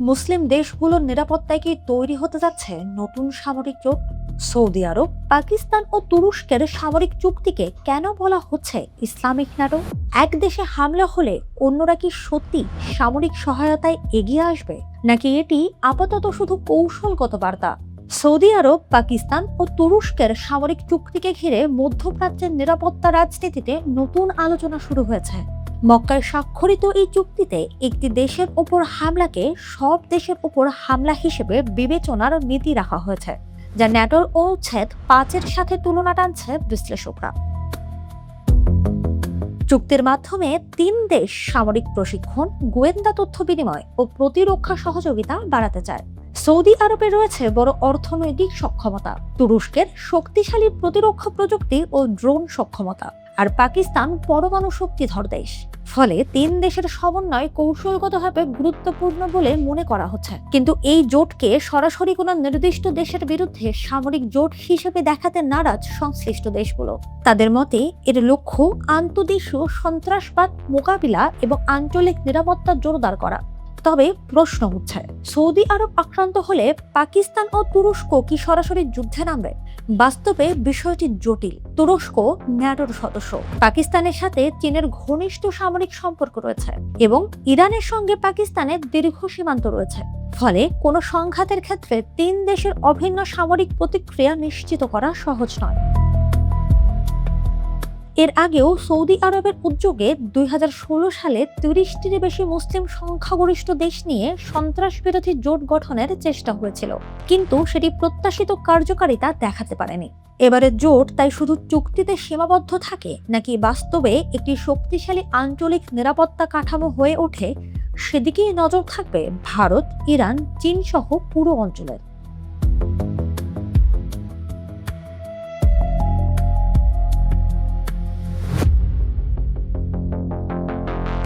মুসলিম দেশগুলোর নিরাপত্তায় কি তৈরি হতে যাচ্ছে নতুন সামরিক জোট? সৌদি আরব, পাকিস্তান ও তুরস্কের সামরিক চুক্তিকে কেন বলা হচ্ছে ইসলামিক ন্যাটো? এক দেশে হামলা হলে অন্যরা কি সত্যি সামরিক সহায়তায় এগিয়ে আসবে, নাকি এটি আপাতত শুধু কৌশলগত বার্তা? সৌদি আরব, পাকিস্তান ও তুরস্কের সামরিক চুক্তিকে ঘিরে মধ্যপ্রাচ্যের নিরাপত্তা রাজনীতিতে নতুন আলোচনা শুরু হয়েছে। মক্কায় স্বাক্ষরিত এই চুক্তিতে একটি দেশের উপর হামলাকে সব দেশের উপর হামলা হিসেবে বিবেচনার নীতি রাখা হয়েছে, যা ন্যাটোর অনুচ্ছেদ 5-এর সাথে তুলনা টানছে বিশ্লেষকরা। চুক্তির মাধ্যমে 3 দেশ সামরিক প্রশিক্ষণ, গোয়েন্দা তথ্য বিনিময় ও প্রতিরক্ষা সহযোগিতা বাড়াতে চায়। সৌদি আরবে রয়েছে বড় অর্থনৈতিক সক্ষমতা, তুরস্কের শক্তিশালী প্রতিরক্ষা প্রযুক্তি ও ড্রোন সক্ষমতা, আর পাকিস্তান পরমাণু শক্তিধর দেশ। ফলে 3 দেশের সমন্বয় কৌশলগতভাবে গুরুত্বপূর্ণ বলে মনে করা হচ্ছে। কিন্তু এই জোটকে সরাসরি কোনো নির্দিষ্ট দেশের বিরুদ্ধে সামরিক জোট হিসেবে দেখাতে নারাজ সংশ্লিষ্ট দেশগুলো। তাদের মতে এর লক্ষ্য আন্তঃদেশীয় সন্ত্রাসবাদ মোকাবিলা এবং আঞ্চলিক নিরাপত্তা জোরদার করা। তবে প্রশ্ন উঠছে, সৌদি আরব আক্রান্ত হলে পাকিস্তান ও তুরস্ক কি সরাসরি যুদ্ধে নামবে? বাস্তবে বিষয়টি জটিল। তুরস্ক ন্যাটোর সদস্য, পাকিস্তানের সাথে চীনের ঘনিষ্ঠ সামরিক সম্পর্ক রয়েছে এবং ইরানের সঙ্গে পাকিস্তানের দীর্ঘ সীমান্ত রয়েছে। ফলে কোনো সংঘাতের ক্ষেত্রে 3 দেশের অভিন্ন সামরিক প্রতিক্রিয়া নিশ্চিত করা সহজ নয়। এর আগেও সৌদি আরবের উদ্যোগে 2016 সালে 30টির বেশি মুসলিম সংখ্যাগরিষ্ঠ দেশ নিয়ে সন্ত্রাস বিরোধী জোট গঠনের চেষ্টা হয়েছিল, কিন্তু সেটি প্রত্যাশিত কার্যকারিতা দেখাতে পারেনি। এবারে জোট তাই শুধু চুক্তিতে সীমাবদ্ধ থাকে, নাকি বাস্তবে একটি শক্তিশালী আঞ্চলিক নিরাপত্তা কাঠামো হয়ে ওঠে, সেদিকেই নজর থাকবে ভারত, ইরান, চীন সহ পুরো অঞ্চলের।